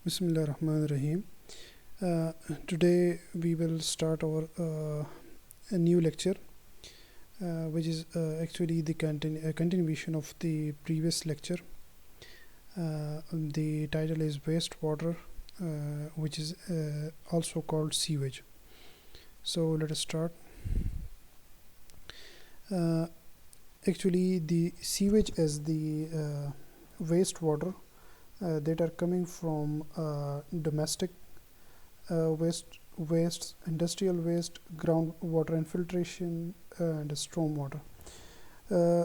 Bismillah ar-Rahman ar-Rahim. Today we will start our a new lecture, which is actually the continuation of the previous lecture. The title is wastewater, which is also called sewage. So let us start. Uh, Actually, the sewage is the wastewater that are coming from domestic wastes, industrial waste, groundwater infiltration and stormwater. uh,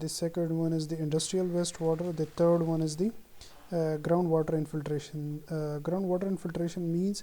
the second one is the industrial wastewater, the third one is the groundwater infiltration. Groundwater infiltration means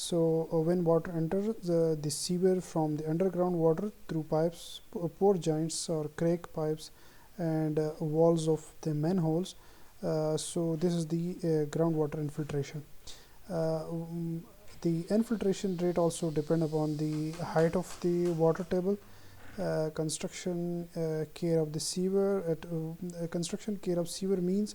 So when water enters the sewer from the underground water through pipes, pore joints or crack pipes and walls of the manholes, so this is the groundwater infiltration. The infiltration rate also depend upon the height of the water table. Construction care of the sewer construction care of sewer means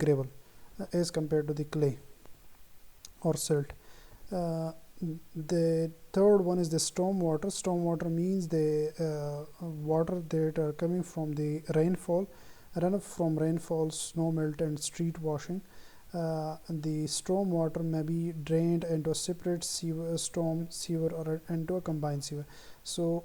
gravel as compared to the clay or silt. The third one is the storm water. Storm water means the water that are coming from the rainfall, runoff from rainfall, snow melt and street washing. The storm water may be drained into a separate storm sewer or into a combined sewer. So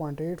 0.8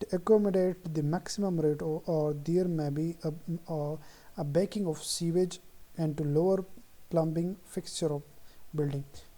to accommodate the maximum rate or there may be a backing of sewage and to lower plumbing fixture of building.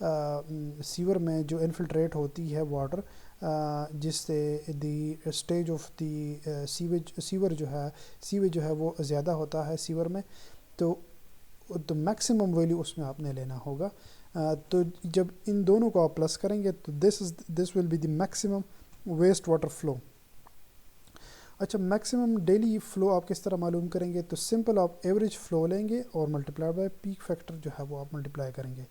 Sewer میں جو infiltrate ہوتی ہے water, جس سے the stage of the sewage جو ہے وہ زیادہ ہوتا ہے سیور میں، تو میکسیمم ویلیو اس میں آپ نے لینا ہوگا. تو جب ان دونوں کو آپ پلس کریں گے تو this will be the maximum waste water flow. اچھا، میکسیمم ڈیلی فلو آپ کس طرح معلوم کریں گے؟ تو سمپل آپ ایوریج فلو لیں گے اور ملٹیپلائی بائی پیک فیکٹر جو ہے وہ آپ ملٹیپلائی کریں گے.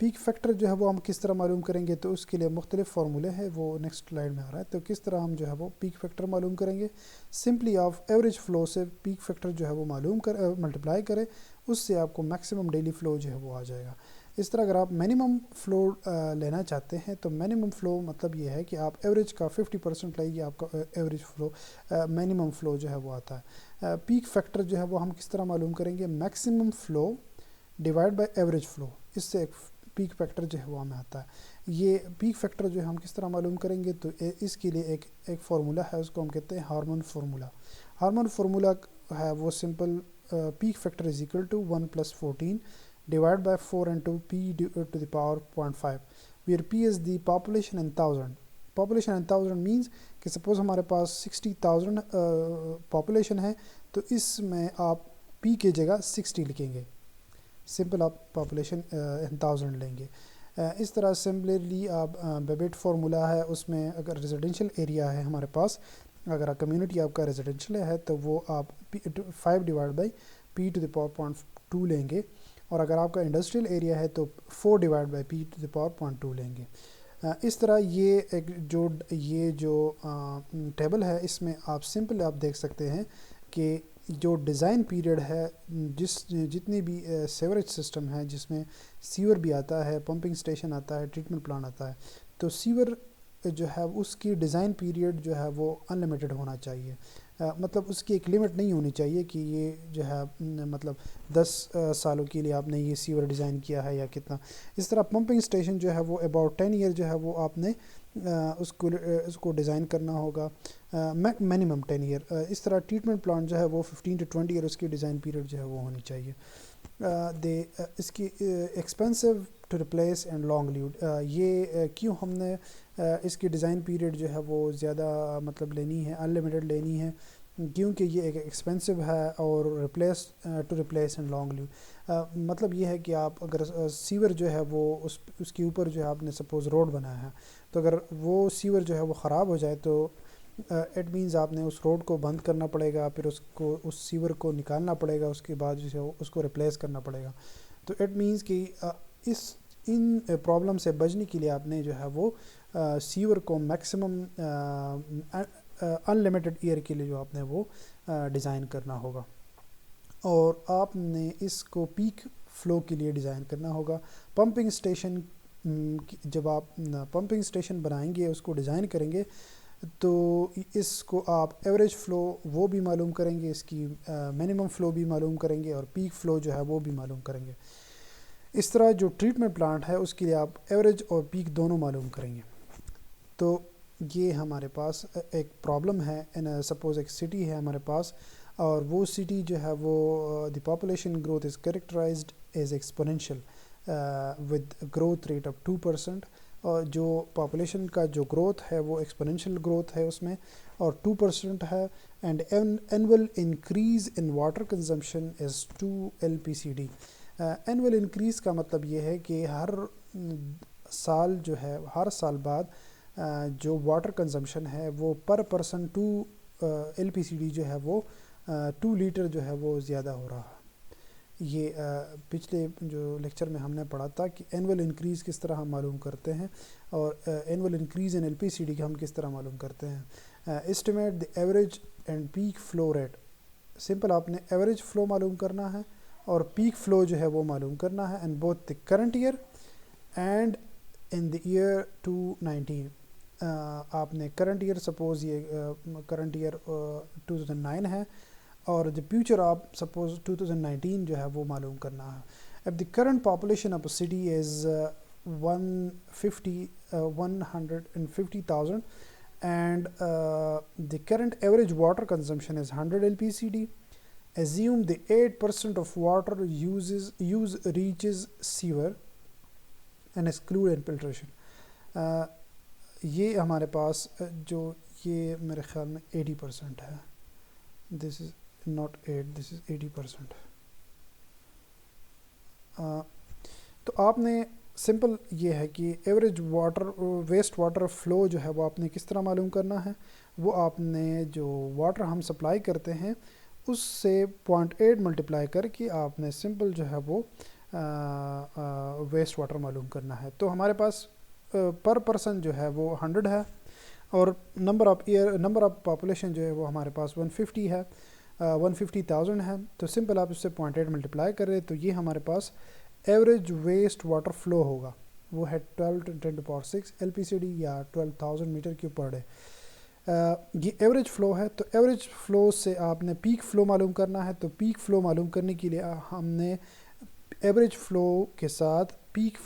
پیک فیکٹر جو ہے وہ ہم کس طرح معلوم کریں گے؟ تو اس کے لیے مختلف فارمولے ہیں، وہ نیکسٹ سلائیڈ میں آ رہا ہے. تو کس طرح ہم جو ہے وہ پیک فیکٹر معلوم کریں گے؟ سمپلی آپ ایوریج فلو سے پیک فیکٹر جو ہے وہ ملٹیپلائی کریں، اس سے آپ کو میکسیمم ڈیلی فلو جو ہے وہ آ جائے گا. اس طرح اگر آپ منیمم فلو لینا چاہتے ہیں تو منیمم فلو مطلب یہ ہے کہ آپ ایوریج کا 50% لائیے، آپ کا ایوریج فلو منیمم فلو جو ہے وہ آتا ہے. پیک فیکٹر جو ہے وہ ہم کس طرح معلوم کریں گے؟ Maximum flow divide by average flow, اس سے ایک پیک فیکٹر جو ہے وہ ہمیں آتا ہے. یہ پیک فیکٹر جو ہے ہم کس طرح معلوم کریں گے؟ تو اس کے لیے ایک فارمولا ہے، اس کو ہم کہتے ہیں ہارمون فارمولا. ہارمون فارمولا ہے وہ simple peak factor is equal to 1 + 14 divided by 4 into p to the power 0.5 where p is the population in 1000. Population in 1000 means کہ سپوز ہمارے پاس 60,000 پاپولیشن ہے، تو اس میں آپ p کی جگہ 60 لکھیں گے. سمپل آپ پاپولیشن ان 1000 لیں گے. اس طرح سمپلرلی آپ بیبیٹ فارمولا ہے، اس میں اگر ریزیڈینشیل ایریا ہے ہمارے پاس، اگر کمیونٹی آپ کا ریزیڈینشیل ہے تو وہ آپ 5 divide by p to the power 0.2 لیں گے، اور اگر آپ کا انڈسٹریل ایریا ہے تو 4 divide by p to the power 0.2 لیں گے. اس طرح یہ جو ٹیبل ہے، اس میں آپ سمپل آپ دیکھ سکتے ہیں کہ جو ڈیزائن پیریڈ ہے، جتنی بھی سیوریج سسٹم ہے، جس میں سیور بھی آتا ہے، پمپنگ اسٹیشن آتا ہے، ٹریٹمنٹ پلانٹ آتا ہے، تو سیور جو ہے اس کی ڈیزائن پیریڈ جو ہے وہ ان لمیٹڈ ہونا چاہیے. مطلب اس کی ایک لمٹ نہیں ہونی چاہیے کہ یہ جو ہے مطلب 10 سالوں کے لیے آپ نے یہ سیور ڈیزائن کیا ہے یا کتنا. اس طرح پمپنگ اسٹیشن جو ہے وہ اباؤٹ 10 ایئر جو ہے وہ آپ نے اس کو ڈیزائن کرنا ہوگا، منیمم 10 ایئر. اس طرح ٹریٹمنٹ پلانٹ جو ہے وہ 15 to 20 ایئر اس کی ڈیزائن پیریڈ جو ہے وہ ہونی چاہیے. اس کی expensive to replace and long lived, یہ کیوں ہم نے اس کی ڈیزائن پیریڈ جو ہے وہ زیادہ مطلب لینی ہے، ان لمیٹڈ لینی ہے؟ کیونکہ یہ ایک ایکسپینسو ہے اور to replace and long lived. مطلب یہ ہے کہ آپ اگر سیور جو ہے وہ اس کے اوپر جو ہے آپ نے سپوز روڈ بنایا ہے، تو اگر وہ سیور جو ہے وہ خراب ہو جائے تو اٹ مینز آپ نے اس روڈ کو بند کرنا پڑے گا، پھر اس سیور کو نکالنا پڑے گا، اس کے بعد جو ہے اس کو ریپلیس کرنا پڑے گا. تو اٹ مینز کہ ان پرابلم سے بچنے کے لیے آپ نے جو ہے وہ سیور کو میکسیمم ان لمیٹڈ ایئر کے لیے جو آپ نے وہ ڈیزائن کرنا ہوگا، اور آپ نے اس کو پیک فلو کے لیے ڈیزائن کرنا ہوگا. پمپنگ اسٹیشن، جب آپ پمپنگ اسٹیشن بنائیں گے، اس کو ڈیزائن کریں گے، تو اس کو آپ ایوریج فلو وہ بھی معلوم کریں گے، اس کی منیمم فلو بھی معلوم کریں گے، اور پیک فلو جو ہے وہ بھی معلوم کریں گے. اس طرح جو ٹریٹمنٹ پلانٹ ہے اس کے لیے آپ ایوریج اور پیک دونوں معلوم کریں گے. تو یہ ہمارے پاس ایک پرابلم ہے. سپوز ایک سٹی ہے ہمارے پاس، اور وہ سٹی جو ہے وہ the population growth is characterised as exponential with growth rate of 2%. اور جو پاپولیشن کا جو گروتھ ہے وہ ایکسپونینشیل گروتھ ہے اس میں، اور 2% ہے. And annual increase in water consumption is 2 LPCD. Annual increase کا مطلب یہ ہے کہ ہر سال بعد جو واٹر کنزمپشن ہے وہ پر پرسن 2 LPCD جو ہے وہ 2 لیٹر جو ہے وہ زیادہ ہو رہا ہے. یہ پچھلے جو لیکچر میں ہم نے پڑھا تھا کہ اینول انکریز کس طرح ہم معلوم کرتے ہیں، اور اینول انکریز ان LPCD ہم کس طرح معلوم کرتے ہیں. Estimate the average and peak flow rate. Simple آپ نے ایوریج فلو معلوم کرنا ہے اور پیک فلو جو ہے وہ معلوم کرنا ہے، and both the current year and in the year 2019. آپ نے کرنٹ ایئر، سپوز یہ کرنٹ ایئر 2009 ہے، اور دی فیوچر آپ سپوز 2019 جو ہے وہ معلوم کرنا ہے. اب the current population of a city is 150,000 and the current average water consumption is 100 LPCD. Assume the 8% of water use reaches sewer and exclude infiltration. یہ ہمارے پاس جو یہ میرے خیال میں 80% ہے. دس از ناٹ 8, دس از 80%. تو آپ نے سمپل یہ ہے کہ ایوریج ویسٹ واٹر فلو جو ہے وہ آپ نے کس طرح معلوم کرنا ہے. وہ آپ نے جو واٹر ہم سپلائی کرتے ہیں اس سے 0.8 ملٹیپلائی کر کے آپ نے سمپل جو ہے وہ ویسٹ واٹر معلوم کرنا ہے. تو ہمارے پاس پر پرسن جو ہے وہ 100 ہے اور نمبر آف پاپولیشن جو ہے وہ ہمارے پاس 150 ہے, 150,000 ہے. تو سمپل آپ اس سے 0.8 ملٹیپلائی کر رہے تو یہ ہمارے پاس ایوریج ویسٹ واٹر فلو ہوگا. وہ ہے 12 × 10⁶ LPCD یا 12,000 میٹر کیوب پر ڈے. یہ ایوریج فلو ہے. تو ایوریج فلو سے آپ نے پیک فلو معلوم کرنا ہے. تو پیک فلو معلوم کرنے کے لیے ہم نے ایوریج فلو کے ساتھ پیک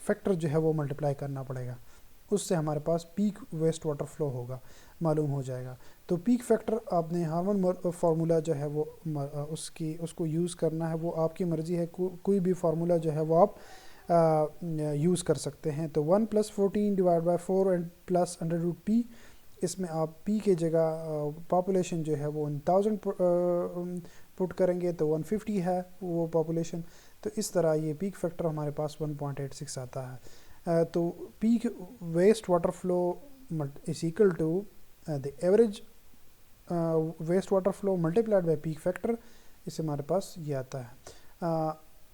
فیکٹر جو ہے وہ ملٹیپلائی کرنا پڑے گا. اس سے ہمارے پاس پیک ویسٹ واٹر فلو ہوگا, معلوم ہو جائے گا. تو پیک فیکٹر آپ نے ہارمون فارمولا جو ہے وہ اس کو یوز کرنا ہے. وہ آپ کی مرضی ہے, کوئی بھی فارمولا جو ہے وہ آپ یوز کر سکتے ہیں. تو 1 + 14 / 4 اینڈ پلس √P. اس میں آپ پی کے جگہ پاپولیشن جو ہے وہ 1000 پٹ کریں گے تو 150 ہے وہ پاپولیشن. تو اس طرح یہ پیک فیکٹر ہمارے پاس 1.86 آتا ہے. تو peak waste water flow is equal to the average waste water flow multiplied by peak factor. اس سے ہمارے پاس یہ آتا ہے.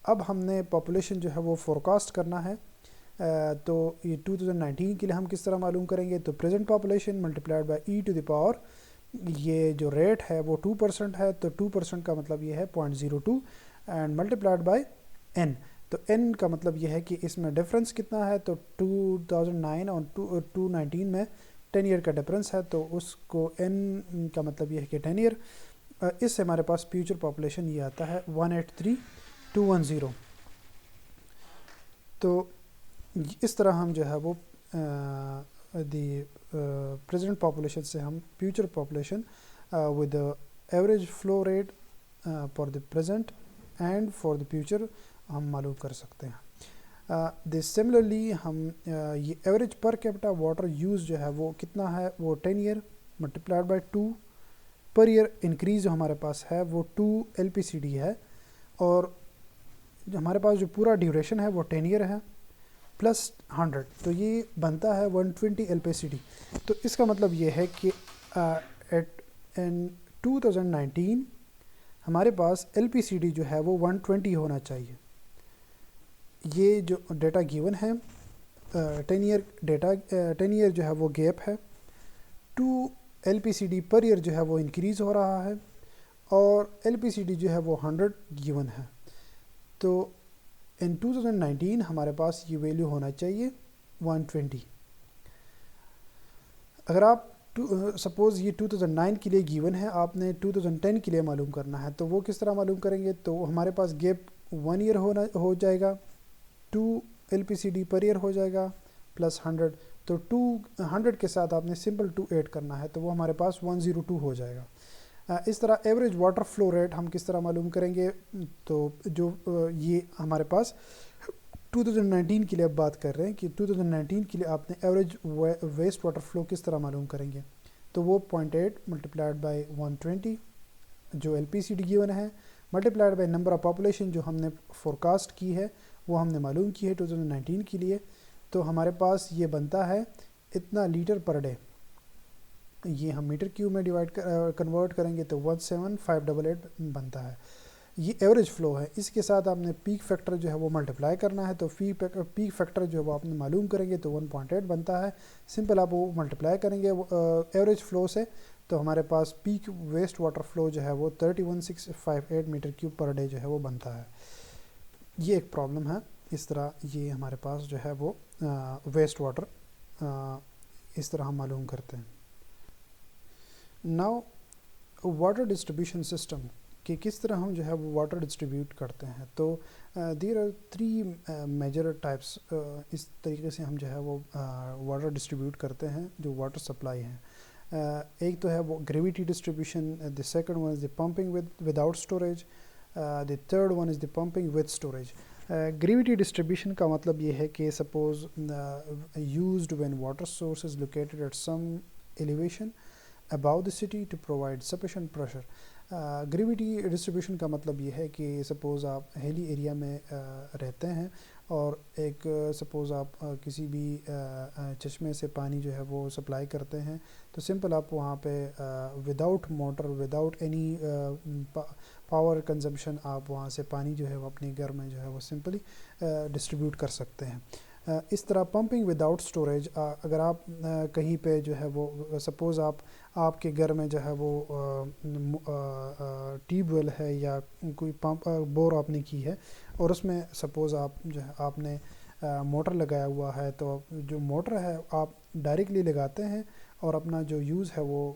اب ہم نے پاپولیشن جو ہے وہ فورکاسٹ کرنا ہے. تو یہ 2019 کے لیے ہم کس طرح معلوم کریں گے. تو present population multiplied by E⁻, یہ جو ریٹ ہے وہ 2% ہے. تو 2% کا مطلب یہ ہے 0.02 اینڈ ملٹیپلائڈ بائی N. تو N کا مطلب یہ ہے کہ اس میں ڈفرینس کتنا ہے. تو 2009 اور 2019 میں 10 ایئر کا ڈفرینس ہے. تو اس کو N کا مطلب یہ ہے کہ 10 ایئر. اس سے ہمارے پاس فیوچر پاپولیشن یہ آتا ہے 183,210. تو اس طرح ہم جو ہے وہ دی پریزنٹ پاپولیشن سے ہم future population with average flow rate for the present and for the future ہم معلوم کر سکتے ہیں. سملرلی ہم یہ average per capita water use جو ہے وہ کتنا ہے, وہ 10 year multiplied by 2 per year. Increase جو ہمارے پاس ہے وہ 2 LPCD ہے اور ہمارے پاس جو پورا ڈیوریشن ہے وہ 10 ایئر ہے پلس 100. تو یہ بنتا ہے 120 LPCD. تو اس کا مطلب یہ ہے کہ ان 2019 ہمارے پاس LPCD جو ہے وہ 120 ہونا چاہیے. یہ جو ڈیٹا گیون ہے 10 ایئر ڈیٹا 10 ایئر جو ہے وہ گیپ ہے. 2 LPCD پر ایئر جو ہے وہ انکریز ہو رہا ہے اور LPCD جو ہے وہ 100 گیون ہے. تو ان 2019 ہمارے پاس یہ ویلیو ہونا چاہیے 120. اگر آپ سپوز یہ 2009 کے لیے گیون ہے, آپ نے 2010 کے لیے معلوم کرنا ہے. تو وہ کس طرح معلوم کریں گے. تو ہمارے پاس گیپ 1 ایئر ہو جائے گا, 2 LPCD پر ایئر ہو جائے گا پلس 100. تو 200 کے ساتھ آپ نے سمپل 2 ایڈ کرنا ہے تو وہ ہمارے پاس 102 ہو جائے گا. اس طرح ایوریج واٹر فلو ریٹ ہم کس طرح معلوم کریں گے. تو جو یہ ہمارے پاس 2019 کے لیے اب بات کر رہے ہیں کہ 2019 کے لیے آپ نے ایوریج ویسٹ واٹر فلو کس طرح معلوم کریں گے. تو وہ 0.8 ملٹیپلائڈ بائی 120 جو LPCD گیون ہے multiplied by number of population جو ہم نے فورکاسٹ کی ہے وہ ہم نے معلوم کی ہے 2019 کے لیے. تو ہمارے پاس یہ بنتا ہے اتنا لیٹر پر ڈے. یہ ہم میٹر کیوب میں کنورٹ کریں گے تو 17588 بنتا ہے. یہ ایوریج فلو ہے. اس کے ساتھ آپ نے پیک فیکٹر جو ہے وہ ملٹیپلائی کرنا ہے. تو پیک فیکٹر جو ہے وہ آپ نے معلوم کریں گے تو 1.8 بنتا ہے. سمپل آپ وہ ملٹیپلائی کریں گے ایوریج فلو سے تو ہمارے پاس پیک ویسٹ واٹر فلو جو ہے وہ 31658 میٹر کیوب پر ڈے جو ہے وہ بنتا ہے. یہ ایک پرابلم ہے. اس طرح یہ ہمارے پاس جو ہے وہ ویسٹ واٹر اس طرح ہم معلوم کرتے ہیں. ناؤ واٹر ڈسٹریبیوشن سسٹم کہ کس طرح ہم جو ہے وہ واٹر ڈسٹریبیوٹ کرتے ہیں. تو دیر آر 3 میجر ٹائپس. اس طریقے سے ہم جو ہے وہ واٹر ڈسٹریبیوٹ کرتے ہیں جو واٹر سپلائی ہیں. ایک تو ہے وہ gravity distribution, the second one is the pumping without storage, the third one is the pumping with storage. Gravity distribution کا مطلب یہ ہے کہ suppose used when water source is located at some elevation above the city to provide sufficient pressure. Gravity distribution کا مطلب یہ ہے کہ سپوز آپ ہیلی ایریا میں رہتے ہیں اور ایک سپوز آپ کسی بھی چشمے سے پانی جو ہے وہ سپلائی کرتے ہیں، تو سمپل آپ وہاں پہ without motor without any power consumption آپ وہاں سے پانی جو ہے وہ اپنے گھر میں جو ہے وہ سمپلی ڈسٹریبیوٹ کر سکتے ہیں۔ اس طرح پمپنگ وداؤٹ اسٹوریج، اگر آپ کہیں پہ جو ہے وہ سپوز آپ کے گھر میں جو ہے وہ ٹیوب ویل ہے یا کوئی پمپ بور آپ نے کی ہے اور اس میں سپوز آپ جو ہے آپ نے موٹر لگایا ہوا ہے، تو جو موٹر ہے آپ ڈائریکٹلی لگاتے ہیں اور اپنا جو یوز ہے وہ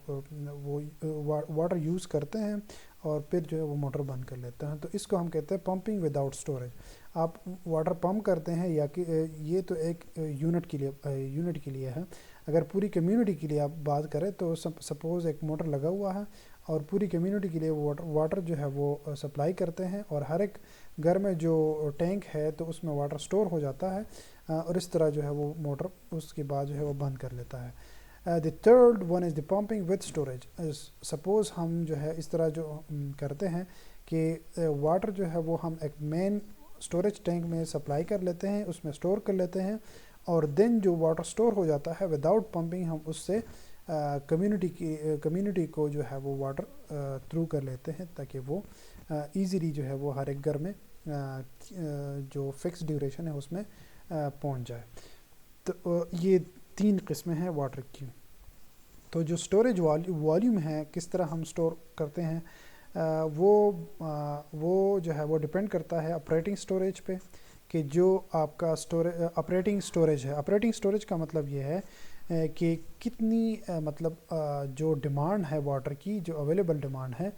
واٹر یوز کرتے ہیں اور پھر جو ہے وہ موٹر بند کر لیتے ہیں، تو اس کو ہم کہتے ہیں پمپنگ وداؤٹ اسٹوریج۔ آپ واٹر پمپ کرتے ہیں یا کہ یہ تو ایک یونٹ کے لیے ہے، اگر پوری کمیونٹی کے لیے آپ بات کریں تو سپوز ایک موٹر لگا ہوا ہے اور پوری کمیونٹی کے لیے واٹر جو ہے وہ سپلائی کرتے ہیں، اور ہر ایک گھر میں جو ٹینک ہے تو اس میں واٹر سٹور ہو جاتا ہے، اور اس طرح جو ہے وہ موٹر اس کے بعد جو ہے وہ بند کر لیتا ہے۔ دی third one is the pumping with storage. Suppose ہم جو ہے اس طرح جو کرتے ہیں کہ واٹر جو ہے وہ ہم ایک مین اسٹوریج ٹینک میں سپلائی کر لیتے ہیں، اس میں اسٹور کر لیتے ہیں، اور دین جو واٹر اسٹور ہو جاتا ہے وداؤٹ پمپنگ ہم اس سے کمیونٹی کو جو ہے وہ واٹر تھرو کر لیتے ہیں تاکہ وہ ایزیلی جو ہے وہ ہر ایک گھر میں جو فکس ڈیوریشن ہے اس میں پہنچ جائے۔ تو یہ 3 قسمیں ہیں واٹر کی۔ تو جو اسٹوریج والیوم ہے کس طرح ہم اسٹور کرتے ہیں، وہ جو ہے وہ ڈپینڈ کرتا ہے آپریٹنگ اسٹوریج پہ، کہ جو آپ کا آپریٹنگ اسٹوریج ہے۔ آپریٹنگ اسٹوریج کا مطلب یہ ہے کہ کتنی مطلب جو ڈیمانڈ ہے واٹر کی، جو اویلیبل ڈیمانڈ ہے،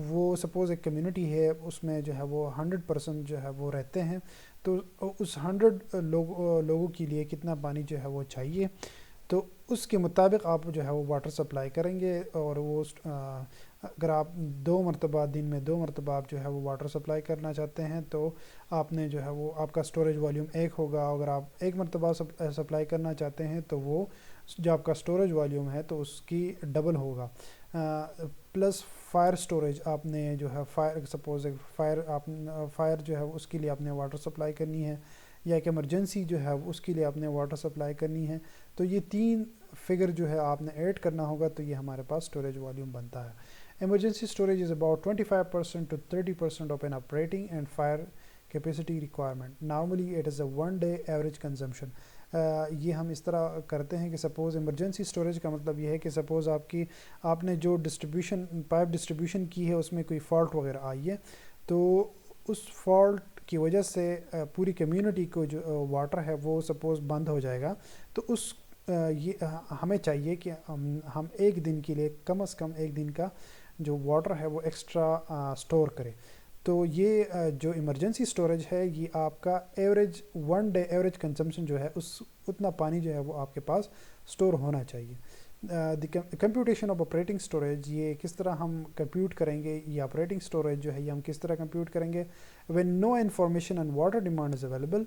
وہ سپوز ایک کمیونٹی ہے اس میں جو ہے وہ 100% جو ہے وہ رہتے ہیں، تو اس 100 لوگوں کے لیے کتنا پانی جو ہے وہ چاہیے، تو اس کے مطابق آپ جو ہے وہ واٹر سپلائی کریں گے، اور وہ اگر آپ 2 مرتبہ دن میں 2 مرتبہ آپ جو ہے وہ واٹر سپلائی کرنا چاہتے ہیں تو آپ نے جو ہے وہ آپ کا اسٹوریج والیوم 1 ہوگا، اگر آپ 1 مرتبہ سپلائی کرنا چاہتے ہیں تو وہ جو آپ کا اسٹوریج والیوم ہے تو اس کی ڈبل ہوگا۔ پلس فائر اسٹوریج، آپ نے جو ہے سپوز فائر جو ہے اس کے لیے آپ نے واٹر سپلائی کرنی ہے، یا ایک ایمرجنسی جو ہے اس کے لیے آپ نے واٹر سپلائی کرنی ہے، تو یہ 3 فگر جو ہے آپ نے ایڈ کرنا ہوگا، تو یہ ہمارے پاس اسٹوریج والیوم بنتا ہے۔ Emergency storage is about 25% to 30% of an operating and fire capacity requirement. Normally it is a 1 day average consumption. یہ ہم اس طرح کرتے ہیں کہ سپوز ایمرجنسی اسٹوریج کا مطلب یہ ہے کہ سپوز آپ نے جو پائپ ڈسٹریبیوشن کی ہے اس میں کوئی فالٹ وغیرہ آئی ہے، تو اس فالٹ کی وجہ سے پوری کمیونٹی کو جو واٹر ہے وہ سپوز بند ہو جائے گا، تو یہ ہمیں چاہیے کہ ہم 1 دن کے لیے کم از کم 1 دن کا جو واٹر ہے وہ ایکسٹرا سٹور کرے۔ تو یہ جو ایمرجنسی اسٹوریج ہے یہ آپ کا ایوریج 1 ڈے ایوریج کنزمپشن جو ہے اتنا پانی جو ہے وہ آپ کے پاس سٹور ہونا چاہیے۔ دی کمپیوٹیشن آف آپریٹنگ اسٹوریج، یہ کس طرح ہم کمپیوٹ کریں گے، یہ آپریٹنگ اسٹوریج جو ہے یہ ہم کس طرح کمپیوٹ کریں گے۔ When no information on water demand is available,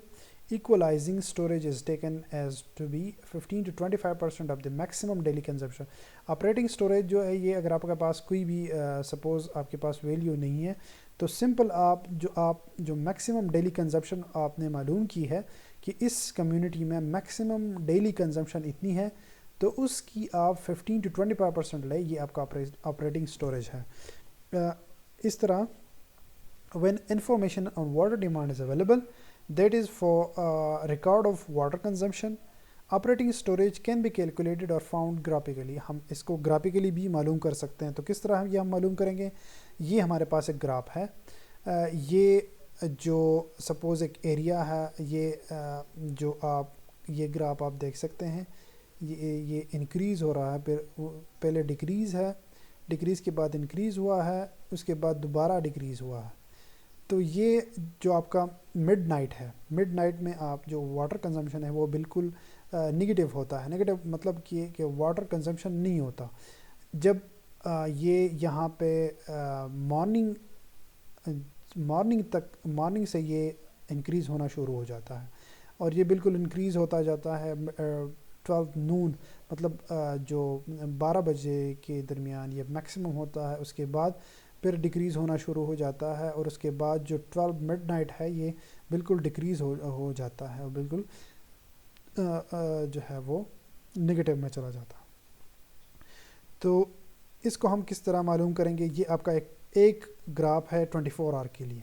equalizing storage is taken as to be 15 to 25% of the maximum daily consumption. Operating storage جو ہے یہ اگر آپ کے پاس کوئی بھی سپوز آپ کے پاس ویلیو نہیں ہے، تو سمپل آپ جو میکسیمم ڈیلی کنزمپشن آپ نے معلوم کی ہے کہ اس کمیونٹی میں میکسیمم ڈیلی کنزمپشن اتنی ہے، تو اس کی آپ 15 to 25% لیں، یہ آپ کا آپریٹنگ اسٹوریج ہے۔ اس طرح when information on water demand is available, that is for record of water consumption, operating storage can be calculated or found graphically. ہم اس کو گرافیکلی بھی معلوم کر سکتے ہیں، تو کس طرح یہ ہم معلوم کریں گے؟ یہ ہمارے پاس ایک گراف ہے، یہ جو سپوز ایک ایریا ہے، یہ یہ گراف آپ دیکھ سکتے ہیں، یہ انکریز ہو رہا ہے، پھر پہلے ڈیکریز ہے، ڈیکریز کے بعد انکریز ہوا ہے، اس کے بعد دوبارہ ڈیکریز ہوا ہے۔ تو یہ جو آپ کا مڈ نائٹ ہے، مڈ نائٹ میں آپ جو واٹر کنزمپشن ہے وہ بالکل نگیٹو ہوتا ہے۔ نگیٹو مطلب کہ واٹر کنزمپشن نہیں ہوتا۔ جب یہ یہاں پہ مارننگ مارننگ سے یہ انکریز ہونا شروع ہو جاتا ہے، اور یہ بالکل انکریز ہوتا جاتا ہے 12 نون، مطلب جو 12 بجے کے درمیان یہ میکسیمم ہوتا ہے، اس کے بعد پھر ڈکریز ہونا شروع ہو جاتا ہے، اور اس کے بعد جو 12 مڈ نائٹ ہے یہ بالکل ڈکریز ہو جاتا ہے، اور بالکل جو ہے وہ نگیٹو میں چلا جاتا ہے۔ تو اس کو ہم کس طرح معلوم کریں گے؟ یہ آپ کا ایک گراف ہے 24 آور کے لیے،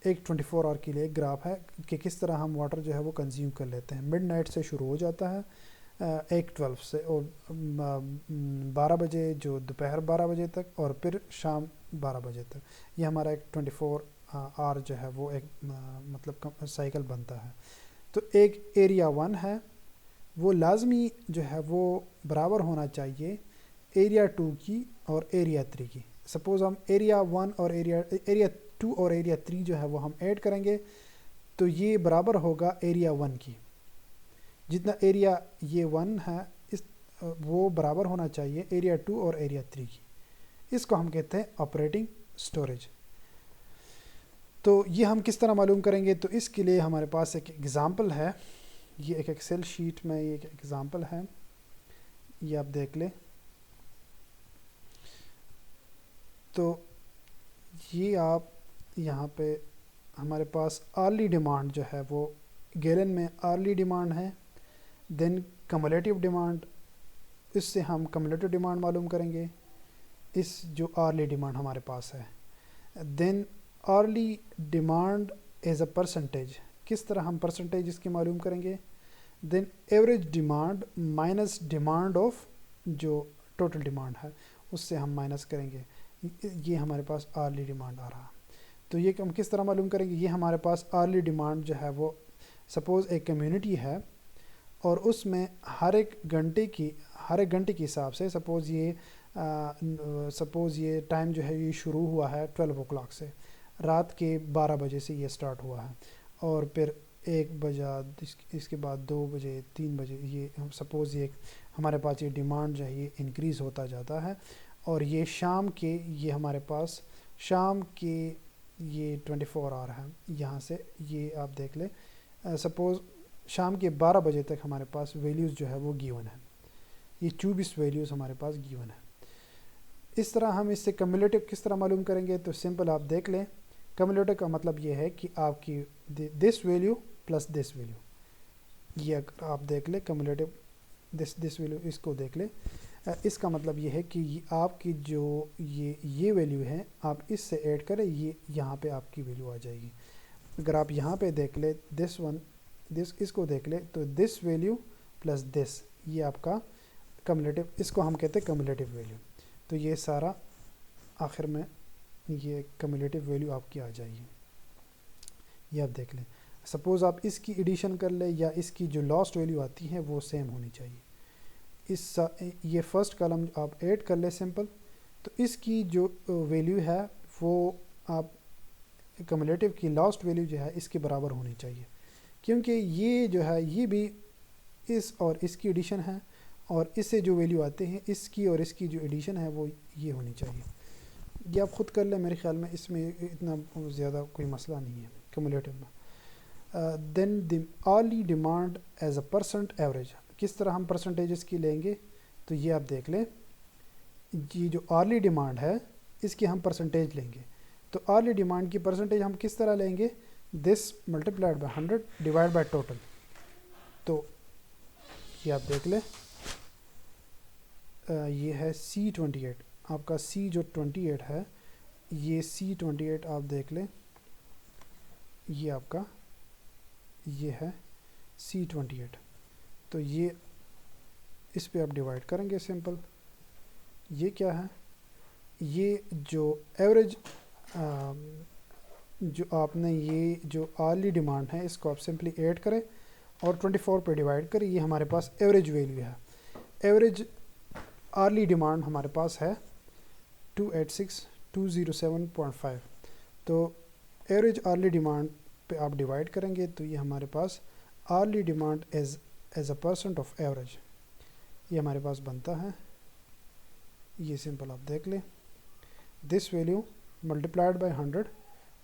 ایک 24 آور کے لیے ایک گراف ہے کہ کس طرح ہم واٹر جو ہے وہ کنزیوم کر لیتے ہیں۔ مڈ نائٹ سے شروع ہو جاتا ہے 12 سے، اور 12 بجے جو دوپہر 12 بجے تک، اور پھر شام 12 بجے تک، یہ ہمارا ایک 24 آور جو ہے وہ ایک مطلب سائیکل بنتا ہے۔ تو ایک ایریا 1 ہے، وہ لازمی جو ہے وہ برابر ہونا چاہیے ایریا 2 کی اور ایریا 3 کی۔ سپوز ہم ایریا 1 اور ایریا 2 اور ایریا 3 جو ہے وہ ہم ایڈ کریں گے تو یہ برابر ہوگا ایریا 1 کی۔ جتنا ایریا یہ 1 ہے وہ برابر ہونا چاہیے ایریا 2 اور ایریا 3 کی۔ اس کو ہم کہتے ہیں آپریٹنگ سٹوریج۔ تو یہ ہم کس طرح معلوم کریں گے؟ تو اس کے لیے ہمارے پاس ایک ایگزامپل ہے، یہ ایک ایکسل شیٹ میں یہ ایک ایگزامپل ہے، یہ آپ دیکھ لیں۔ تو یہ آپ یہاں پہ ہمارے پاس آرلی ڈیمانڈ جو ہے وہ گیلن میں آرلی ڈیمانڈ ہے، دین کمولیٹیو ڈیمانڈ، اس سے ہم کمولیٹیو ڈیمانڈ معلوم کریں گے، اس جو آرلی ڈیمانڈ ہمارے پاس ہے۔ Then hourly demand as a percentage, کس طرح ہم پرسنٹیج اس کی معلوم کریں گے؟ Then average demand minus demand of جو ٹوٹل ڈیمانڈ ہے اس سے ہم مائنس کریں گے، یہ ہمارے پاس آرلی ڈیمانڈ آ رہا۔ تو یہ ہم کس طرح معلوم کریں گے؟ یہ ہمارے پاس آرلی ڈیمانڈ جو ہے وہ سپوز ایک کمیونٹی ہے، اور اس میں ہر ایک گھنٹے کے حساب سے سپوز یہ ٹائم جو ہے یہ شروع ہوا ہے 12 o'clock سے، رات کے 12 بجے سے یہ سٹارٹ ہوا ہے، اور پھر 1 بجا، اس کے بعد 2 بجے 3 بجے، یہ ہم سپوز یہ ہمارے پاس یہ ڈیمانڈ جو ہے یہ انکریز ہوتا جاتا ہے، اور یہ شام کے یہ ہمارے پاس شام کے یہ 24 آور ہے، یہاں سے یہ آپ دیکھ لیں سپوز شام کے 12 بجے تک ہمارے پاس ویلیوز جو ہے وہ گیون ہے، یہ 24 ویلیوز ہمارے پاس گیون ہے۔ اس طرح ہم اس سے کمیولیٹو کس طرح معلوم کریں گے؟ تو سمپل آپ دیکھ لیں، کمیولیٹو کا مطلب یہ ہے کہ آپ کی دس ویلیو پلس دس ویلیو، یہ اگر آپ دیکھ لیں کمیولیٹو دس ویلیو، اس کو دیکھ لیں، اس کا مطلب یہ ہے کہ آپ کی جو یہ ویلیو ہے آپ اس سے ایڈ کریں، یہ یہاں پہ آپ کی ویلیو آ جائے گی۔ اگر آپ یہاں پہ دیکھ لیں اس کو دیکھ لیں تو دس ویلیو پلس دس، یہ آپ کا کمیولیٹو، اس کو ہم کہتے ہیں کمیولیٹو ویلیو۔ تو یہ سارا آخر میں یہ کمیولیٹو ویلیو آپ کی آ جائے گی، یہ آپ دیکھ لیں۔ سپوز آپ اس کی ایڈیشن کر لیں یا اس کی جو لاسٹ ویلیو آتی ہے وہ سیم ہونی چاہیے۔ یہ فرسٹ کالم آپ ایڈ کر لیں سمپل، تو اس کی جو ویلیو ہے وہ آپ کمیولیٹو کی لاسٹ ویلیو جو ہے اس کے برابر ہونی چاہیے، کیونکہ یہ جو ہے یہ بھی اس اور اس کی ایڈیشن ہے، اور اس سے جو ویلیو آتے ہیں اس کی اور اس کی جو ایڈیشن ہے وہ یہ ہونی چاہیے۔ یہ آپ خود کر لیں، میرے خیال میں اس میں اتنا زیادہ کوئی مسئلہ نہیں ہے کمیولیٹو میں۔ Then the hourly demand as a percent average, کس طرح ہم پرسنٹیجز کی لیں گے؟ تو یہ آپ دیکھ لیں، یہ جو آرلی ڈیمانڈ ہے اس کی ہم پرسنٹیج لیں گے، تو آرلی ڈیمانڈ کی پرسنٹیج ہم کس طرح لیں گے؟ This multiplied by 100 divide by total. تو یہ آپ دیکھ لیں، یہ ہے C28، آپ کا C جو 28 ہے، یہ C28 آپ دیکھ لیں، یہ آپ کا یہ ہے C28، تو یہ اس پہ آپ ڈیوائڈ کریں گے سمپل۔ یہ کیا ہے؟ یہ جو ایوریج جو آپ نے یہ جو آرلی ڈیمانڈ ہے اس کو آپ سمپلی ایڈ کریں اور 24 پہ ڈیوائڈ کریں، یہ ہمارے پاس ایوریج ویلیو ہے۔ ایوریج آرلی ڈیمانڈ ہمارے پاس ہے 286,207.5، تو ایوریج آرلی ڈیمانڈ پہ آپ ڈیوائڈ کریں گے تو یہ ہمارے پاس hourly demand as a percent of average یہ ہمارے پاس بنتا ہے۔ یہ سمپل آپ دیکھ لیں، دس ویلیو ملٹیپلائڈ بائی 100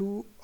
2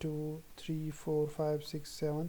2 3 4 5 6 7,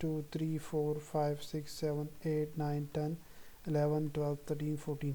2 3 4 5 6 7 8 9 10 11 12 13 14,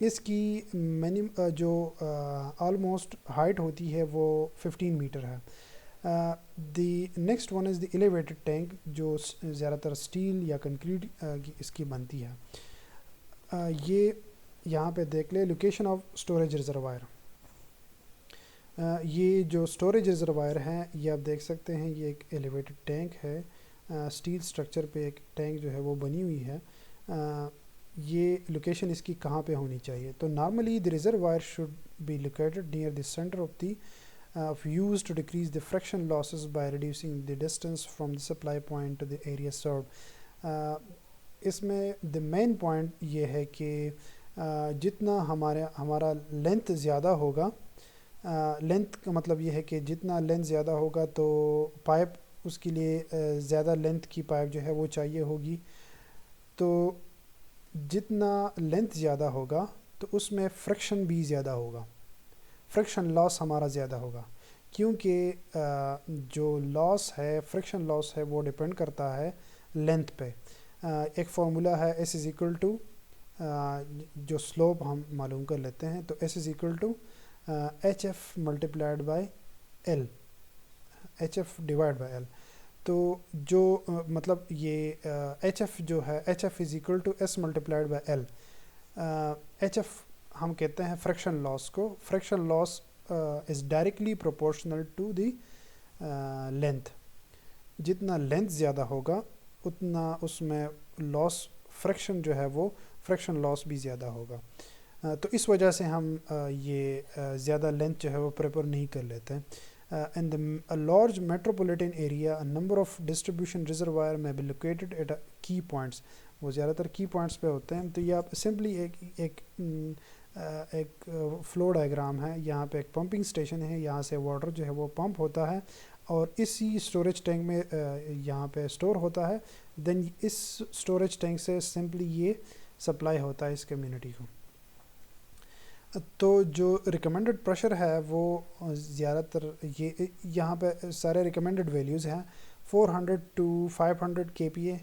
اس کی جو آلموسٹ ہائٹ ہوتی ہے وہ 15 میٹر ہے. The next one is the elevated tank جو زیادہ تر اسٹیل یا کنکریٹ اس کی بنتی ہے. یہ یہاں پہ دیکھ لیں لوکیشن آف اسٹوریج ریزروائر. یہ جو اسٹوریج ریزروائر ہیں یہ آپ دیکھ سکتے ہیں یہ ایک ایلیویٹڈ ٹینک ہے. اسٹیل سٹرکچر پہ ایک ٹینک جو ہے وہ بنی ہوئی ہے. یہ لوکیشن اس کی کہاں پہ ہونی چاہیے؟ تو normally the reservoir should be located near the centre of the used to decrease the friction losses by reducing the distance from the supply point to the area served. اس میں the main point یہ ہے کہ جتنا ہمارا length زیادہ ہوگا، length کا مطلب یہ ہے کہ جتنا لینتھ زیادہ ہوگا تو پائپ اس کے لیے زیادہ لینتھ کی پائپ جو ہے وہ چاہیے ہوگی. تو جتنا لینتھ زیادہ ہوگا تو اس میں فرکشن بھی زیادہ ہوگا، فرکشن لاس ہمارا زیادہ ہوگا، کیونکہ جو لاس ہے فرکشن لاس ہے وہ ڈپینڈ کرتا ہے لینتھ پہ. ایک فارمولا ہے ایس از ایکول ٹو، جو سلوپ ہم معلوم کر لیتے ہیں، تو S is equal to H F multiplied by L, H F divide by L. تو جو مطلب یہ ایچ ایف جو ہے H F is equal to S multiplied by L. H F ہم کہتے ہیں فرکشن لاس کو. Friction loss is directly proportional to the length. جتنا لینتھ زیادہ ہوگا اتنا اس میں لاس فرکشن جو ہے وہ فرکشن لاس بھی زیادہ ہوگا. تو اس وجہ سے ہم یہ زیادہ لینتھ جو ہے وہ پریفر نہیں کر لیتے ہیں. In a large metropolitan area, a number of distribution reservoir may be located at key points. وہ زیادہ تر کی پوائنٹس پہ ہوتے ہیں. تو یہ آپ سمپلی ایک فلو ڈائیگرام ہے. یہاں پہ ایک پمپنگ اسٹیشن ہے، یہاں سے واٹر جو ہے وہ پمپ ہوتا ہے اور اسی اسٹوریج ٹینک میں یہاں پہ اسٹور ہوتا ہے. دین اس اسٹوریج ٹینک سے سمپلی یہ سپلائی ہوتا ہے اس کمیونٹی کو. تو جو ریکمینڈڈ پریشر ہے وہ زیادہ تر یہاں پہ سارے ریکمینڈڈ ویلیوز ہیں 400 to 500 kPa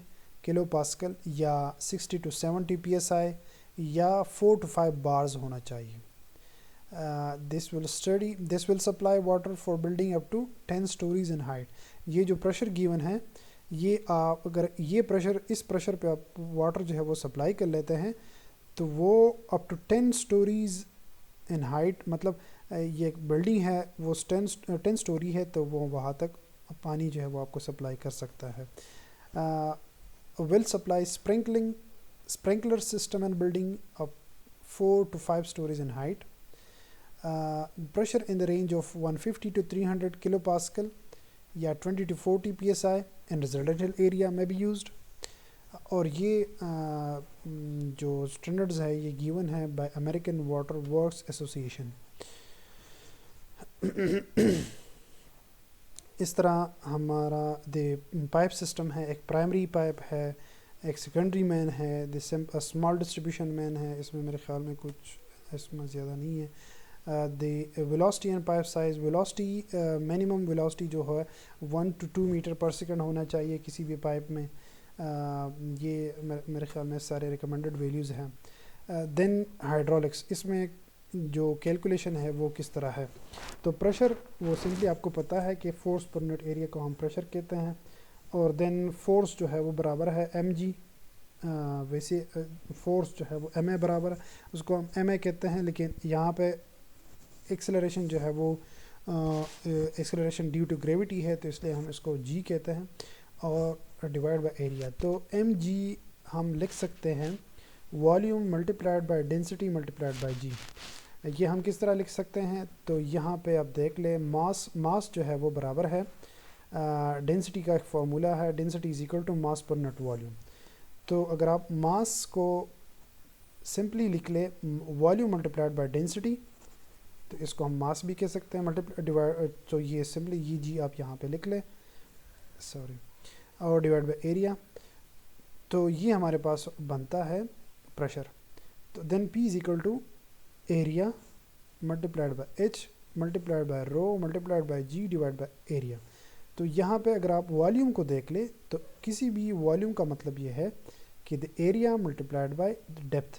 کلو پاسکل یا 60 to 70 PSI یا 4 to 5 bars ہونا چاہیے. This will supply water for building up to 10 stories in height. یہ جو پریشر گیون ہے یہ آپ اگر یہ پریشر اس پریشر پہ آپ واٹر جو ہے وہ سپلائی کر لیتے ہیں تو وہ up to 10 stories in height, مطلب یہ ایک بلڈنگ ہے وہ 10 سٹوری ہے تو وہ وہاں تک پانی جو ہے وہ آپ کو سپلائی کر سکتا ہے. Will supply sprinkler system and building up 4 to 5 stories in height. Pressure in the range of 150 to 300 kilopascal یا 20 to 40 PSI in residential area may be used. اور یہ جو اسٹینڈرڈز ہے یہ گیون ہے by American water works association. اس طرح ہمارا پائپ سسٹم ہے، ایک پرائمری پائپ ہے، ایک سیکنڈری مین ہے، اسمال ڈسٹریبیوشن مین ہے. اس میں میرے خیال میں کچھ اس میں زیادہ نہیں ہے. The velocity and pipe size. Velocity minimum velocity جو ہے 1 to 2 میٹر پر سیکنڈ ہونا چاہیے کسی بھی پائپ میں. یہ میرے خیال میں سارے ریکمینڈڈ ویلیوز ہیں. دین ہائیڈرولکس، اس میں جو کیلکولیشن ہے وہ کس طرح ہے. تو پریشر وہ سمپلی آپ کو پتہ ہے کہ فورس پر یونٹ ایریا کو ہم پریشر کہتے ہیں اور دین فورس جو ہے وہ برابر ہے ایم جی. ویسے فورس جو ہے وہ ایم اے برابر ہے، اس کو ہم ایم اے کہتے ہیں، لیکن یہاں پہ ایکسلریشن جو ہے وہ ایکسلریشن ڈیو ٹو گریوٹی ہے تو اس لیے ہم اس کو جی کہتے ہیں اور ڈیوائڈ بائی ایریا. تو ایم جی ہم لکھ سکتے ہیں volume multiplied by density multiplied by g. یہ ہم کس طرح لکھ سکتے ہیں؟ تو یہاں پہ آپ دیکھ لیں ماس جو ہے وہ برابر ہے ڈینسٹی کا ایک فارمولا ہے، density is equal to mass per unit volume. تو اگر آپ ماس کو سمپلی لکھ لیں والیوم ملٹیپلائڈ بائی ڈینسٹی تو اس کو ہم ماس بھی کہہ سکتے ہیں ڈیوائڈ. تو یہ سمپلی یہ جی آپ یہاں پہ لکھ لیں اور ڈیوائڈ بائی ایریا. تو یہ ہمارے پاس بنتا ہے پریشر. تو then p is equal to area multiplied by h multiplied by rho multiplied by g divide by area. تو یہاں پہ اگر آپ والیوم کو دیکھ لیں تو کسی بھی والیوم کا مطلب یہ ہے کہ the area multiplied by depth.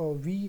v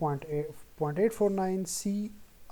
0.849 c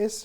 s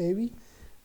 av।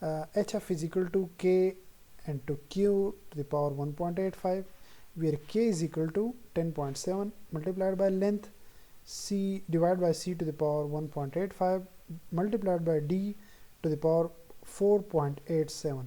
HF is equal to K into Q to the power 1.85, where K is equal to 10.7 multiplied by length, C divided by C to the power 1.85 multiplied by D to the power 4.87।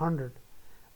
100।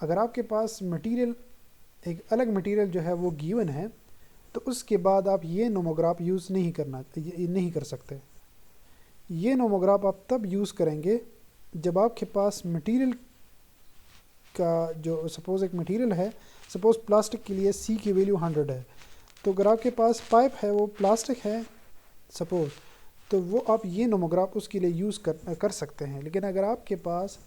اگر آپ کے پاس material ایک الگ material جو ہے وہ given ہے تو اس کے بعد آپ یہ نوموگراف یوز نہیں کر سکتے. یہ نوموگراف آپ تب یوز کریں گے جب آپ کے پاس مٹیریل کا جو سپوز ایک مٹیریل ہے، سپوز پلاسٹک کے لیے سی کی ویلیو 100 ہے، تو اگر آپ کے پاس پائپ ہے وہ پلاسٹک ہے سپوز، تو وہ آپ یہ نوموگراف اس کے لیے یوز کر سکتے ہیں. لیکن اگر آپ کے پاس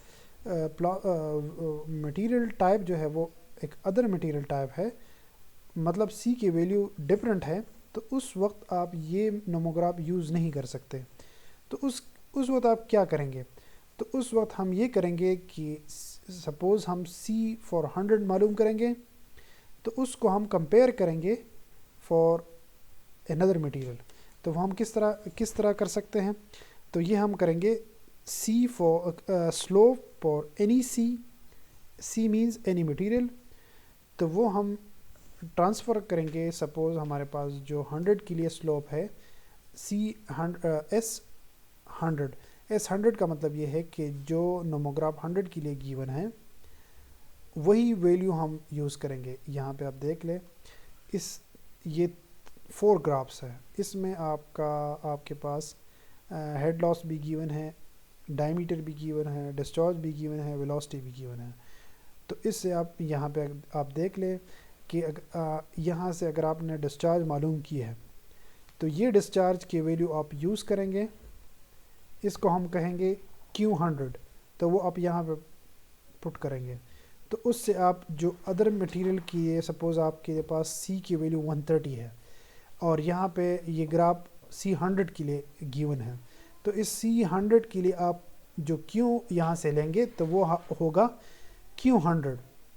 مٹیریل ٹائپ جو ہے وہ ایک ادر مٹیریل ٹائپ ہے، مطلب سی کی ویلیو ڈفرینٹ ہے، تو اس وقت آپ یہ نوموگراف یوز نہیں کر سکتے. تو اس وقت آپ کیا کریں گے؟ تو اس وقت ہم یہ کریں گے کہ سپوز ہم سی فار 100 معلوم کریں گے، تو اس کو ہم کمپیئر کریں گے فار another مٹیریل. تو وہ ہم کس طرح کر سکتے ہیں؟ تو یہ ہم کریں گے c for slope for any c means any material. تو وہ ہم ٹرانسفر کریں گے. سپوز ہمارے پاس جو 100 کے لیے سلوپ ہے S100 کا مطلب یہ ہے کہ جو نوموگراف 100 کے لیے گیون ہے وہی ویلیو ہم یوز کریں گے. یہاں پہ آپ دیکھ لیں یہ 4 گرافس ہے. اس میں آپ کے پاس ہیڈ لاس بھی گیون ہے، ڈائمیٹر بھی گیون ہے، ڈسچارج بھی گیون ہے، ویلوسٹی بھی گیون ہے. تو اس سے آپ یہاں پہ آپ دیکھ لیں کہ یہاں سے اگر آپ نے ڈسچارج معلوم کی ہے تو یہ ڈسچارج کی ویلیو آپ یوز کریں گے. اس کو ہم کہیں گے Q100. تو وہ آپ یہاں پہ پٹ کریں گے. تو اس سے آپ جو ادر مٹیریل کی سپوز آپ کے پاس سی کی ویلیو 130 ہے اور یہاں پہ یہ گراف C100 کے لیے گیون ہے، تو اس C100 کے لیے آپ جو Q یہاں سے لیں گے تو وہ ہوگا Q100.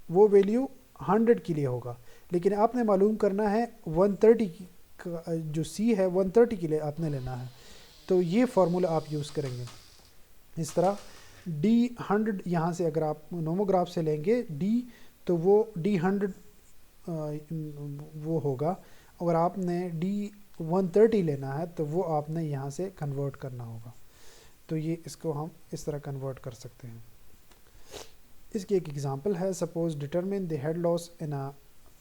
وہ ویلیو 100 کے لیے ہوگا. لیکن آپ نے معلوم کرنا ہے 130 کا جو C ہے 130 کے لیے آپ نے لینا ہے. تو یہ فارمولا آپ یوز کریں گے. اس طرح D100 یہاں سے اگر آپ نوموگراف سے لیں گے D تو وہ D100 وہ ہوگا. اگر آپ نے D130 لینا ہے تو وہ آپ نے یہاں سے کنورٹ کرنا ہوگا. تو یہ اس کو ہم اس طرح کنورٹ کر سکتے ہیں. اس کی ایک ایگزامپل ہے. Suppose determine the head loss in a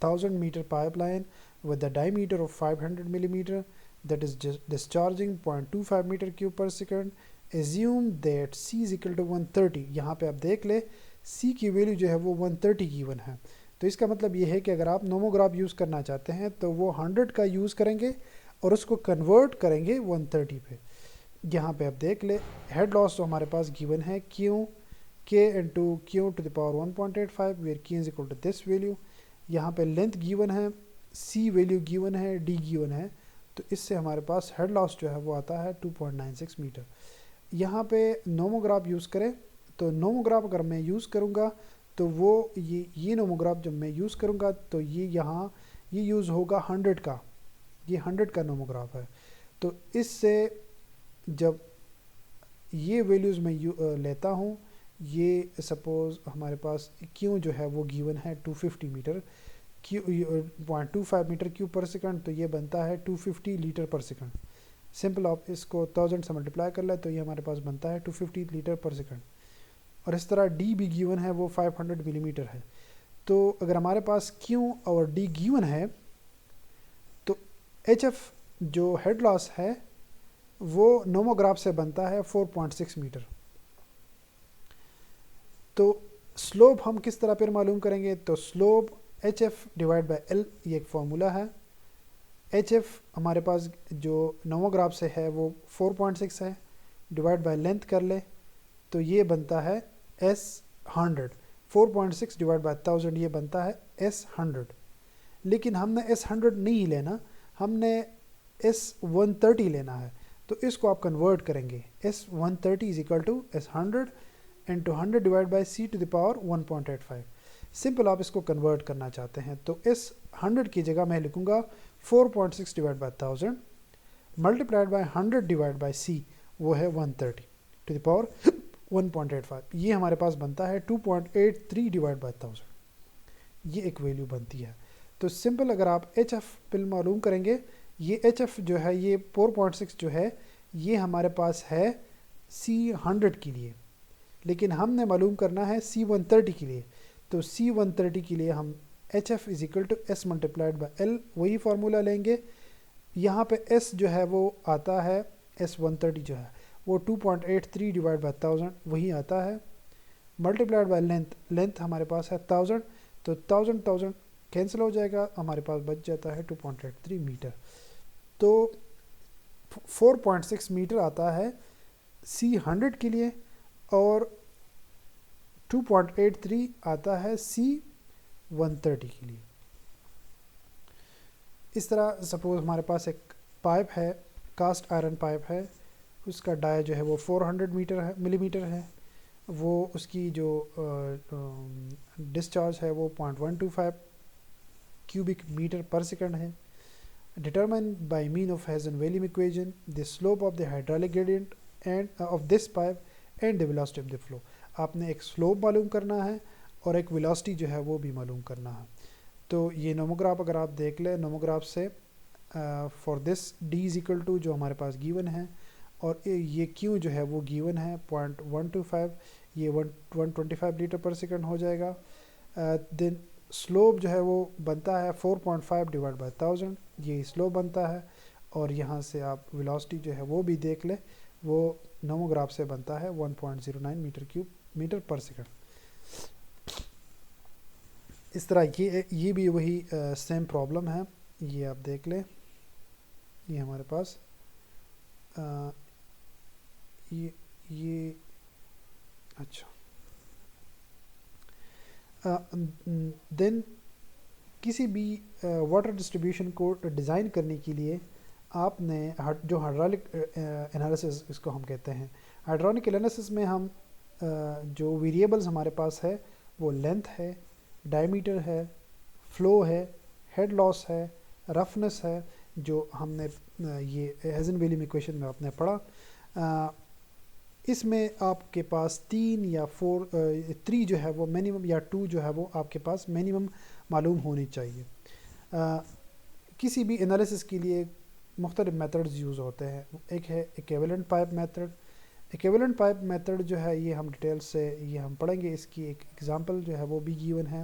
1000 metre pipeline with a diameter of 500 millimeter that is discharging 0.25 meter cube per second. Assume that C is equal to 130. یہاں پہ آپ دیکھ لیں C کی ویلیو جو ہے وہ 130 گیون ہے. تو اس کا مطلب یہ ہے کہ اگر آپ نوموگراف یوز کرنا چاہتے ہیں تو وہ 100 کا یوز کریں گے اور اس کو کنورٹ کریں گے 130 پہ. یہاں پہ آپ دیکھ لیں ہیڈ لاس تو ہمارے پاس گیون ہے K into Q to the power 1.85 where K is equal to this value. یہاں پہ لینتھ گیون ہے، سی ویلیو گیون ہے، ڈی گیون ہے. تو اس سے ہمارے پاس ہیڈ لاس جو ہے وہ آتا ہے 2.96 میٹر. یہاں پہ نوموگراف یوز کریں تو نوموگراف اگر میں یوز کروں گا تو وہ یہ نوموگراف جب میں یوز کروں گا تو یہ یوز ہوگا 100 کا. یہ 100 کا نوموگراف ہے. تو اس سے جب یہ ویلیوز میں لیتا ہوں، یہ سپوز ہمارے پاس کیوں جو ہے وہ گیون ہے 250 metre 0.25 metre cube per second. تو یہ بنتا ہے 250 لیٹر پر سیکنڈ. سمپل آپ اس کو 1000 سے ملٹیپلائی کر لیں تو یہ ہمارے پاس بنتا ہے 250 لیٹر پر سیکنڈ. اور اس طرح ڈی بھی گیون ہے وہ 500 ملی میٹر ہے. تو اگر ہمارے پاس کیوں اور ڈی گیون ہے تو ایچ ایف جو ہیڈ لاس ہے وہ نوموگراف سے بنتا ہے 4.6 میٹر. تو سلوپ ہم کس طرح پھر معلوم کریں گے؟ تو slope H F divide by L یہ ایک فارمولا ہے. ایچ ایف ہمارے پاس جو نوموگراف سے ہے وہ 4.6 ہے، ڈیوائڈ بائی لینتھ کر لے تو یہ بنتا ہے S100. 4.6 ڈیوائڈ بائی 1000 یہ بنتا ہے S100. لیکن ہم نے S100 نہیں لینا، ہم نے S130 لینا ہے. تو اس کو آپ کنورٹ کریں گے. S130 is equal to S100 into 100 divide by C to the power 1.85. Simple آپ اس کو کنورٹ کرنا چاہتے ہیں تو S100 کی جگہ میں لکھوں گا 4.6 divide by 1000 multiplied by 100 divide by C وہ ہے 130 to the power 1.85. یہ ہمارے پاس بنتا ہے 2.83 ڈیوائڈ بائی 1000. یہ ایک ویلیو بنتی ہے. تو سمپل اگر آپ ایچ ایف پل معلوم کریں گے، یہ ایچ ایف جو ہے یہ 4.6 جو ہے یہ ہمارے پاس ہے C100 کے لیے، لیکن ہم نے معلوم کرنا ہے C130 کے لیے. تو C130 کے لیے ہم HF is equal to S multiplied by L وہی فارمولا لیں گے. یہاں پہ S جو ہے وہ آتا ہے S130 جو ہے وہ 2.83 ڈیوائڈ بائی 1000 وہی آتا ہے, ملٹیپلائڈ بائی لینتھ ہمارے پاس ہے 1000, تو 1000 کینسل ہو جائے گا, ہمارے پاس بچ جاتا ہے 2.83 میٹر. تو 4.6 میٹر آتا ہے C100 کے لیے اور 2.83 آتا ہے C130 کے لیے. اس طرح سپوز ہمارے پاس ایک پائپ ہے, کاسٹ آئرن پائپ ہے, اس کا ڈائی جو ہے وہ 400 ملی میٹر ہے, وہ اس کی جو ڈسچارج ہے وہ 0.125 کیوبک میٹر پر سیکنڈ ہے. Determine by mean of Hazen-Williams equation the slope of the hydraulic gradient and of this pipe and the velocity of the flow. آپ نے ایک سلوپ معلوم کرنا ہے اور ایک ویلاسٹی جو ہے وہ بھی معلوم کرنا ہے. تو یہ نوموگراف اگر آپ دیکھ لیں, نوموگراف سے for this D is equal to جو ہمارے پاس گیون ہے اور یہ کیوں جو ہے وہ گیون ہے 0.125, یہ 125 لیٹر پر سیکنڈ ہو جائے گا. دین سلوپ جو ہے وہ بنتا ہے 4.5 ڈیوائڈ بائی 1000, یہی سلوپ بنتا ہے. اور یہاں سے آپ ویلاسٹی جو ہے وہ بھی دیکھ لیں, وہ نوموگراف سے بنتا ہے 1.09 میٹر پر سیکنڈ. اس طرح یہ بھی وہی سیم پرابلم ہے, یہ آپ دیکھ لیں, یہ ہمارے پاس یہ اچھا. دین کسی بھی واٹر ڈسٹریبیوشن کو ڈیزائن کرنے کے لیے آپ نے جو ہائیڈرولک انالیسس اس کو ہم کہتے ہیں, ہائیڈرولک انالیسس میں ہم جو ویریبلز ہمارے پاس ہے وہ لینتھ ہے, ڈائیمیٹر ہے, فلو ہے, ہیڈ لاس ہے, رفنس ہے, جو ہم نے یہ ہیزن-ویلیم ایکویشن میں آپ نے پڑھا. اس میں آپ کے پاس 3 یا 3 جو ہے وہ منیمم یا 2 جو ہے وہ آپ کے پاس منیمم معلوم ہونی چاہیے. کسی بھی انالیسس کے لیے مختلف میتھڈز یوز ہوتے ہیں. ایک ہے equivalent pipe method. Equivalent pipe method جو ہے یہ ہم ڈیٹیل سے یہ ہم پڑھیں گے, اس کی ایک ایگزامپل جو ہے وہ بھی گیون ہے.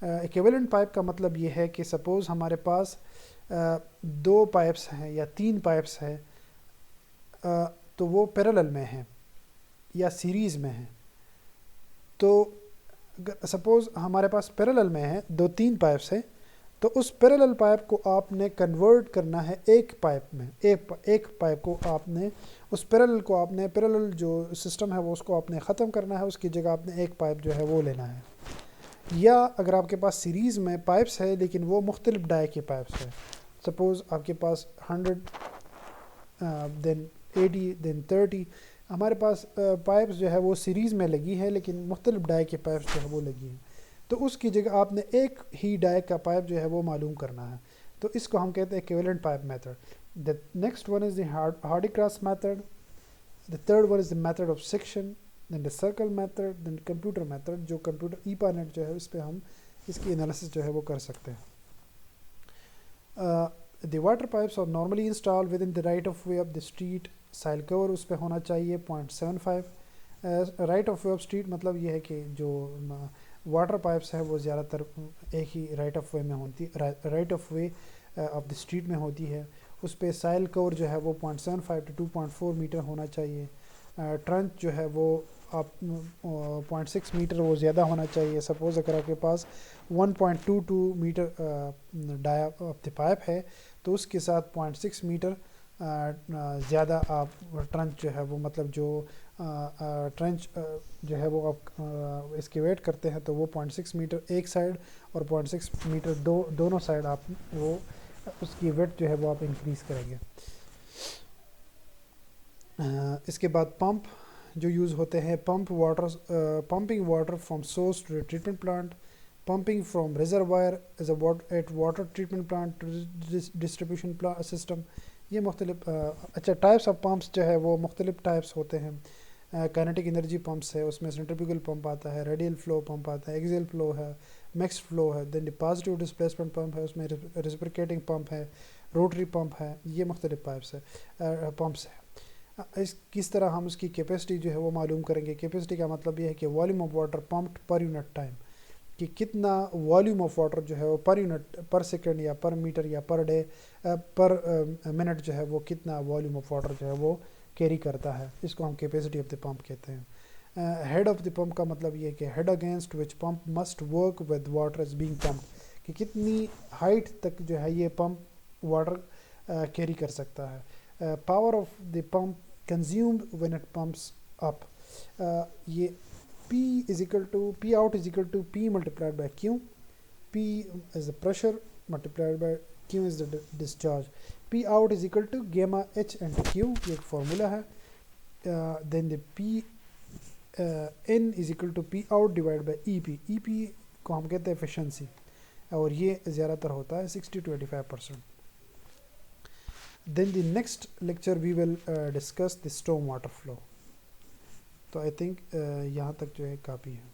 ایکویولنٹ پائپ کا مطلب یہ ہے کہ سپوز ہمارے پاس 2 پائپس ہیں یا 3 پائپس ہیں, تو وہ پیرالل میں ہیں یا سیریز میں ہیں. تو سپوز ہمارے پاس پیرالل میں ہیں 2-3 پائپس ہیں, تو اس پیرالل پائپ کو آپ نے کنورٹ کرنا ہے ایک پائپ میں. ایک پائپ کو آپ نے اس پیرالل کو آپ نے پیرالل جو سسٹم ہے وہ اس کو آپ نے ختم کرنا ہے, اس کی جگہ آپ نے ایک پائپ جو ہے وہ لینا ہے. یا اگر آپ کے پاس سیریز میں پائپس ہے لیکن وہ مختلف ڈائی کے پائپس ہیں, سپوز آپ کے پاس 100 دین 80 دین 30, ہمارے پاس پائپس جو ہے وہ سیریز میں لگی ہے لیکن مختلف ڈائی کے پائپس جو ہے وہ لگی ہیں, تو اس کی جگہ آپ نے ایک ہی ڈائی کا پائپ جو ہے وہ معلوم کرنا ہے. تو اس کو ہم کہتے ہیں equivalent pipe method. The next one is the Hardy-Crass method. The third one is the method of section. Then the circle method. Then computer method. جو computer EPANET جو ہے اس پہ ہم اس کی انالیسس جو ہے وہ کر سکتے ہیں. The water pipes are normally installed within the right of way of the street. Sile cover اس پہ ہونا چاہیے 0.75. Right of way of street مطلب یہ ہے کہ جو واٹر پائپس ہے وہ زیادہ تر ایک ہی رائٹ آف وے میں ہوتی, right of way of the street میں ہوتی ہے. اس پہ سائل کور جو ہے وہ 0.75 to 2.4 میٹر ہونا چاہیے. ٹرنچ جو ہے وہ آپ 0.6 میٹر وہ زیادہ ہونا چاہیے. سپوز اگر آپ کے پاس 1.22 metre dia of the pipe ہے تو اس کے ساتھ 0.6 میٹر زیادہ آپ ٹرنچ جو ہے وہ مطلب جو ٹرنچ جو ہے وہ آپ ایکسکیویٹ کرتے ہیں تو وہ 0.6 میٹر ایک سائڈ اور 0.6 میٹر دونوں سائڈ آپ وہ اس کی ویڈتھ جو ہے وہ آپ انکریز کریں گے. اس کے بعد پمپ جو یوز ہوتے ہیں, pumping water from source to treatment plant, pumping from reservoir as a at water treatment plant to distribution system. یہ مختلف اچھا ٹائپس آف پمپس جو ہے وہ مختلف ٹائپس ہوتے ہیں. کائنیٹک انرجی پمپس ہے, اس میں سینٹریفیوگل پمپ آتا ہے, ریڈیل فلو پمپ آتا ہے, ایکزیل فلو ہے, مکسڈ فلو ہے, دین پازیٹیو ڈسپلیسمنٹ پمپ ہے, اس میں ریسپریکیٹنگ پمپ ہے, روٹری پمپ ہے. یہ مختلف پمپس ہیں. کس طرح ہم اس کی کیپیسٹی جو ہے وہ معلوم کریں گے. کیپیسٹی کا مطلب یہ ہے کہ volume of water pumped per unit time. کہ کتنا والیوم آف واٹر جو ہے وہ پر یونٹ پر سیکنڈ یا پر میٹر یا پر ڈے پر منٹ جو ہے وہ کتنا والیوم آف واٹر جو ہے وہ کیری کرتا ہے. اس کو ہم کیپیسٹی آف دی پمپ کہتے ہیں. ہیڈ آف دی پمپ کا مطلب یہ ہے کہ head against which pump must work with water is being pumped, کہ کتنی ہائٹ تک جو ہے یہ پمپ واٹر کیری کر سکتا ہے. Power of the pump consumed when it pumps up. یہ P out is equal to P multiplied by Q. P is the pressure multiplied by Q is the discharge. P out is equal to gamma H into Q. یہ ایک formula ہے. Then the P N is equal to P out divided by EP. EP کو ہم کہتے ہیں efficiency، اور یہ زیادہ تر ہوتا ہے 60 to 85%. Then the next lecture we will discuss the storm water flow. تو آئی تھنک یہاں تک جو ہے کافی ہے.